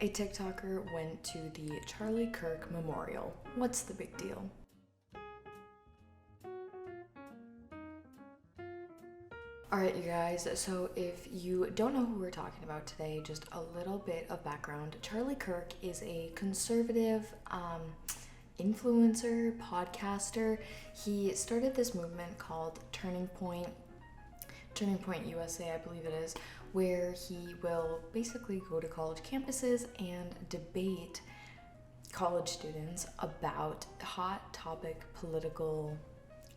A TikToker went to the Charlie Kirk Memorial. What's the big deal? Alright, you guys, so if you don't know who we're talking about today, just a little bit of background. Charlie Kirk is a conservative influencer, podcaster. He started this movement called Turning Point USA, I believe it is, where he will basically go to college campuses and debate college students about hot topic political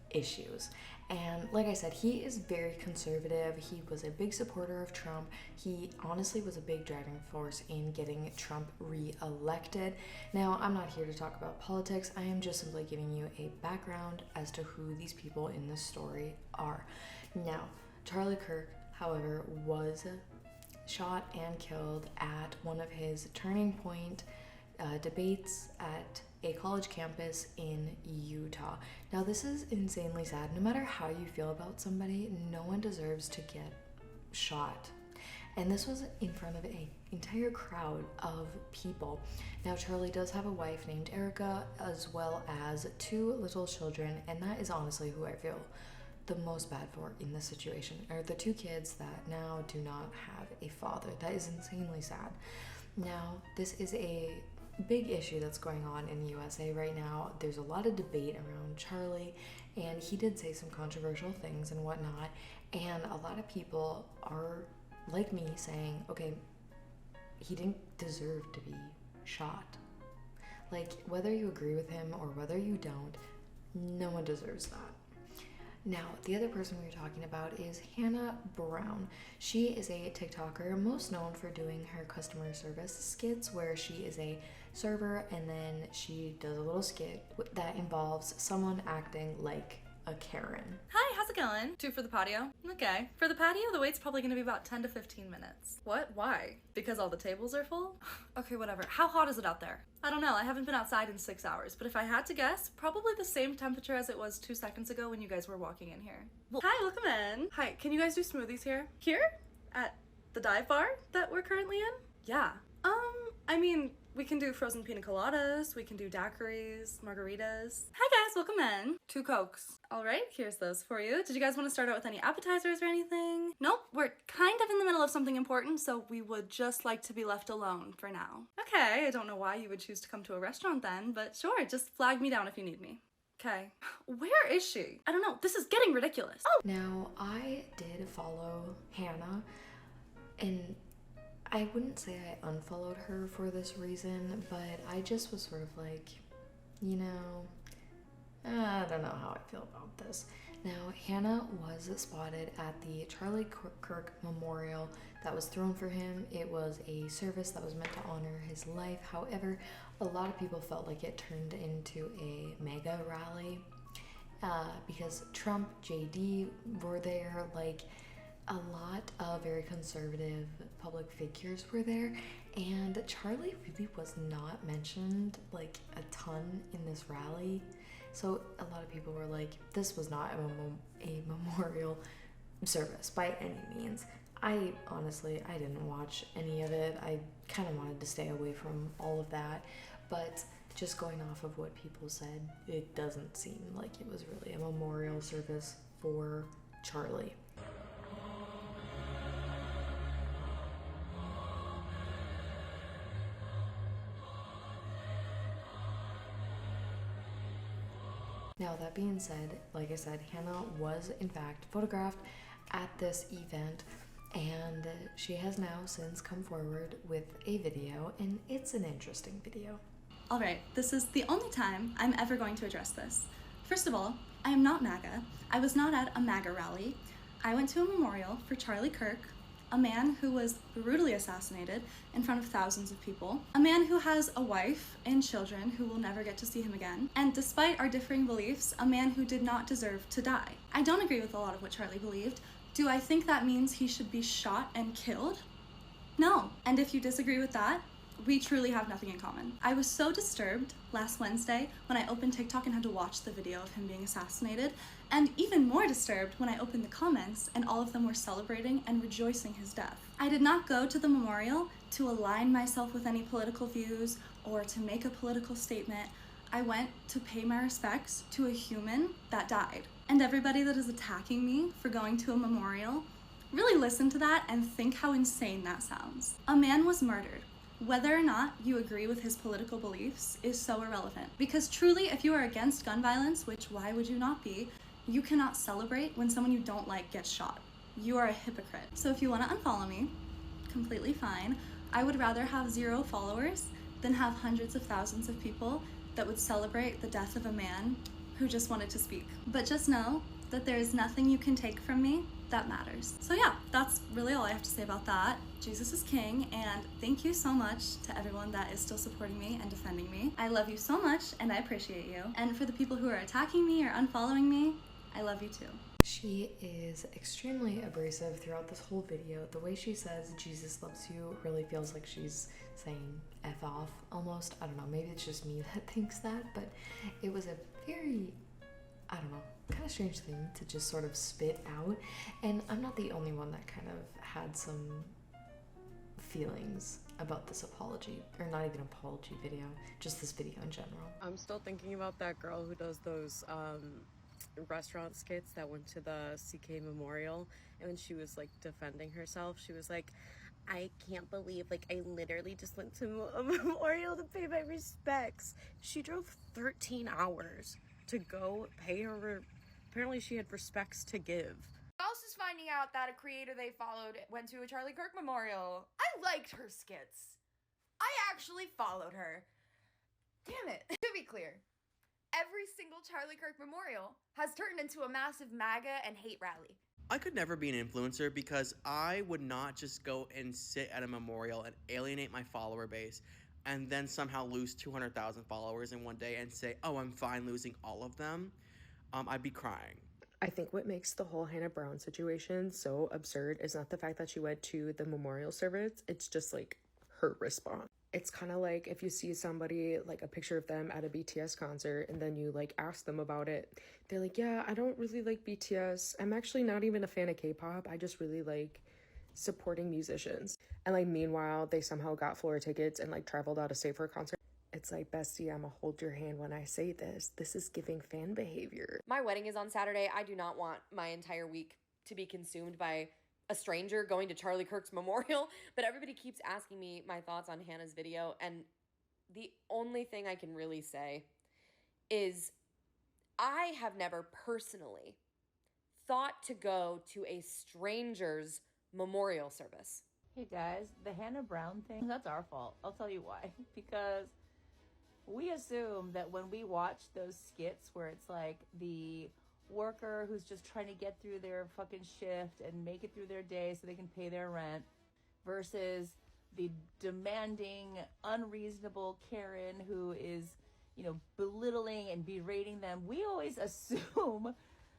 issues. And like I said, he is very conservative. He was a big supporter of Trump. He honestly was a big driving force in getting Trump re-elected. Now, I'm not here to talk about politics. I am just simply giving you a background as to who these people in this story are. Now, Charlie Kirk, however, was shot and killed at one of his Turning Point debates at a college campus in Utah. Now, this is insanely sad. No matter how you feel about somebody, no one deserves to get shot. And this was in front of an entire crowd of people. Now, Charlie does have a wife named Erica, as well as 2 little children, and that is honestly who I feel the most bad for in this situation, are the 2 kids that now do not have a father. That is insanely sad. Now, this is a big issue that's going on in the USA right now. There's a lot of debate around Charlie, and he did say some controversial things and whatnot, and a lot of people are, like me, saying, okay, he didn't deserve to be shot. Like, whether you agree with him or whether you don't, no one deserves that. Now, the other person we were talking about is Hannah Brown. She is a TikToker, most known for doing her customer service skits, where she is a server and then she does a little skit that involves someone acting like a Karen. Hi, how's it going? 2 for the patio? Okay. For the patio, the wait's probably gonna be about 10 to 15 minutes. What? Why? Because all the tables are full? Okay, whatever. How hot is it out there? I don't know. I haven't been outside in 6 hours, but if I had to guess, probably the same temperature as it was 2 seconds ago when you guys were walking in here. Well, hi, welcome in. Hi, can you guys do smoothies here? Here? At the dive bar that we're currently in? Yeah. I mean, we can do frozen pina coladas, we can do daiquiris, margaritas. Hi guys, welcome in. 2 Cokes. All right, here's those for you. Did you guys want to start out with any appetizers or anything? Nope, we're kind of in the middle of something important, so we would just like to be left alone for now. Okay, I don't know why you would choose to come to a restaurant then, but sure, just flag me down if you need me. Okay. Where is she? I don't know, this is getting ridiculous. Oh! Now, I did follow Hannah, and I wouldn't say I unfollowed her for this reason, but I just was sort of like, you know, I don't know how I feel about this. Now, Hannah was spotted at the Charlie Kirk Memorial that was thrown for him. It was a service that was meant to honor his life. However, a lot of people felt like it turned into a mega rally because Trump, JD were there, like a lot of very conservative public figures were there, and Charlie really was not mentioned like a ton in this rally. So a lot of people were like, this was not a memorial service by any means. I honestly didn't watch any of it. I kind of wanted to stay away from all of that, but just going off of what people said, it doesn't seem like it was really a memorial service for Charlie. Now, that being said, like I said, Hannah was in fact photographed at this event, and she has now since come forward with a video, and it's an interesting video. All right, this is the only time I'm ever going to address this. First of all, I am not MAGA. I was not at a MAGA rally. I went to a memorial for Charlie Kirk, a man who was brutally assassinated in front of thousands of people, a man who has a wife and children who will never get to see him again, and despite our differing beliefs, a man who did not deserve to die. I don't agree with a lot of what Charlie believed. Do I think that means he should be shot and killed? No. And if you disagree with that, We truly have nothing in common. I was so disturbed last Wednesday when I opened TikTok and had to watch the video of him being assassinated, and even more disturbed when I opened the comments and all of them were celebrating and rejoicing his death. I did not go to the memorial to align myself with any political views or to make a political statement. I went to pay my respects to a human that died. And everybody that is attacking me for going to a memorial, really listen to that and think how insane that sounds. A man was murdered. Whether or not you agree with his political beliefs is so irrelevant. Because truly, if you are against gun violence, which why would you not be, you cannot celebrate when someone you don't like gets shot. You are a hypocrite. So if you want to unfollow me, completely fine. I would rather have 0 followers than have hundreds of thousands of people that would celebrate the death of a man who just wanted to speak. But just know that there is nothing you can take from me that matters. So yeah, that's really all I have to say about that. Jesus is king, and thank you so much to everyone that is still supporting me and defending me. I love you so much, and I appreciate you. And for the people who are attacking me or unfollowing me, I love you too. She is extremely abrasive throughout this whole video. The way she says Jesus loves you really feels like she's saying F off almost. I don't know, maybe it's just me that thinks that, but it was a very, I don't know, kind of strange thing to just sort of spit out. And I'm not the only one that kind of had some feelings about this apology, or not even apology video, just this video in general. I'm still thinking about that girl who does those restaurant skits that went to the CK memorial, and when she was like defending herself, she was like, I can't believe, like, I literally just went to a memorial to pay my respects. She drove 13 hours to go pay her, apparently she had respects to give. Else is finding out that a creator they followed went to a Charlie Kirk memorial. I liked her skits. I actually followed her. Damn it. To be clear, every single Charlie Kirk memorial has turned into a massive MAGA and hate rally. I could never be an influencer because I would not just go and sit at a memorial and alienate my follower base and then somehow lose 200,000 followers in one day and say, oh, I'm fine losing all of them. I'd be crying. I think what makes the whole Hannah Brown situation so absurd is not the fact that she went to the memorial service, it's just like her response. It's kind of like if you see somebody, like a picture of them at a BTS concert, and then you like ask them about it. They're like, yeah, I don't really like BTS. I'm actually not even a fan of K-pop. I just really like supporting musicians. And like meanwhile, they somehow got floor tickets and like traveled out of state for a concert. It's like, bestie, I'ma hold your hand when I say this. This is giving fan behavior. My wedding is on Saturday. I do not want my entire week to be consumed by a stranger going to Charlie Kirk's memorial, but everybody keeps asking me my thoughts on Hannah's video, and the only thing I can really say is I have never personally thought to go to a stranger's memorial service. Hey guys, the Hannah Brown thing, that's our fault. I'll tell you why. Because we assume that when we watch those skits where it's like the worker who's just trying to get through their fucking shift and make it through their day so they can pay their rent versus the demanding, unreasonable Karen who is, you know, belittling and berating them, we always assume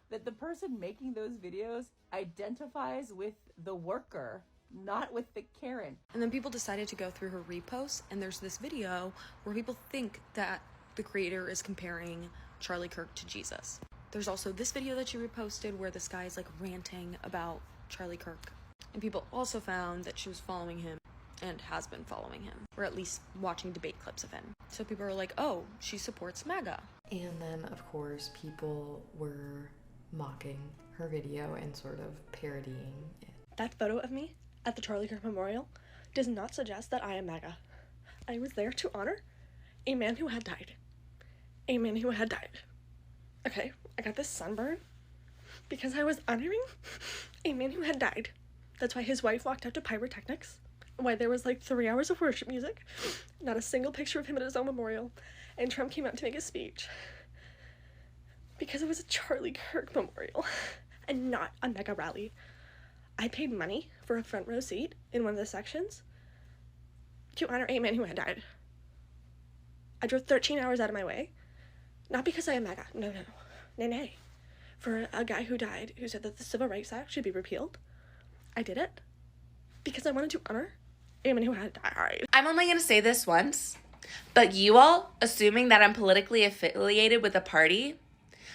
that the person making those videos identifies with the worker, not with the Karen. And then people decided to go through her reposts, and there's this video where people think that the creator is comparing Charlie Kirk to Jesus. There's also this video that she reposted where this guy is like ranting about Charlie Kirk. And people also found that she was following him and has been following him, or at least watching debate clips of him. So people are like, oh, she supports MAGA. And then, of course, people were mocking her video and sort of parodying it. That photo of me at the Charlie Kirk Memorial does not suggest that I am MAGA. I was there to honor a man who had died. A man who had died. Okay, I got this sunburn because I was honoring a man who had died. That's why his wife walked out to pyrotechnics, why there was like 3 hours of worship music, not a single picture of him at his own memorial, and Trump came out to make a speech. Because it was a Charlie Kirk memorial and not a mega rally. I paid money for a front row seat in one of the sections to honor a man who had died. I drove 13 hours out of my way, not because I am MAGA, nay, for a guy who died who said that the Civil Rights Act should be repealed. I did it because I wanted to honor a man who had died. I'm only going to say this once, but you all assuming that I'm politically affiliated with a party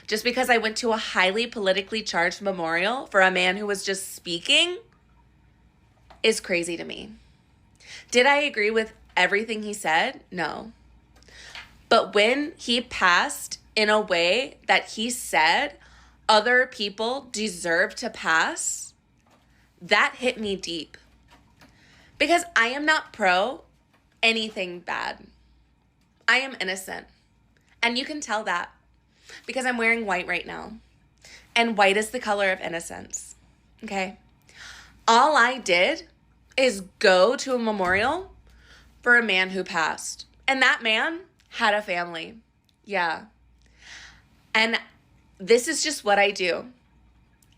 just because I went to a highly politically charged memorial for a man who was just speaking is crazy to me. Did I agree with everything he said? No. But when he passed in a way that he said other people deserve to pass, that hit me deep. Because I am not pro anything bad. I am innocent. And you can tell that because I'm wearing white right now. And white is the color of innocence. Okay? All I did is go to a memorial for a man who passed. And that man had a family. Yeah. And this is just what I do.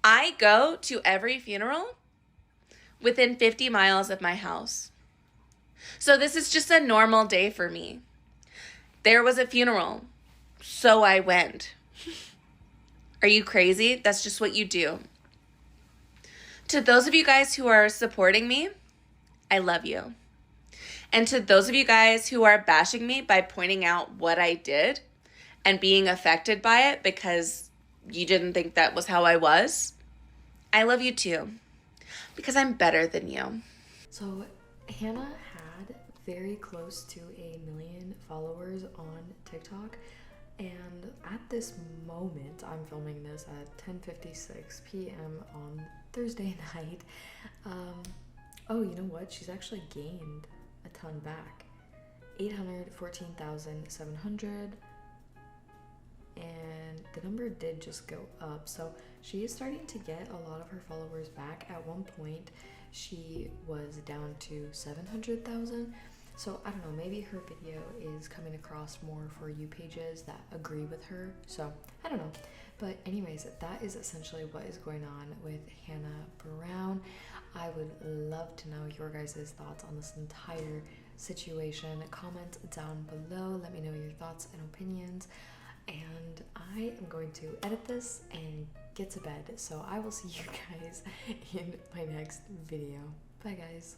I go to every funeral within 50 miles of my house. So this is just a normal day for me. There was a funeral, so I went. Are you crazy? That's just what you do. To those of you guys who are supporting me, I love you. And to those of you guys who are bashing me by pointing out what I did and being affected by it because you didn't think that was how I was, I love you too. Because I'm better than you. So Hannah had very close to 1 million followers on TikTok, and at this moment, I'm filming this at 10:56 p.m. on Thursday night. Oh, you know what? She's actually gained a ton back. 814,700, and the number did just go up, so she is starting to get a lot of her followers back. At one point she was down to 700,000, so I don't know, maybe her video is coming across more for you pages that agree with her, so I don't know. But anyways, that is essentially what is going on with Hannah Brown. I would love to know your guys' thoughts on this entire situation. Comment down below, let me know your thoughts and opinions, and I am going to edit this and get to bed, so I will see you guys in my next video. Bye guys.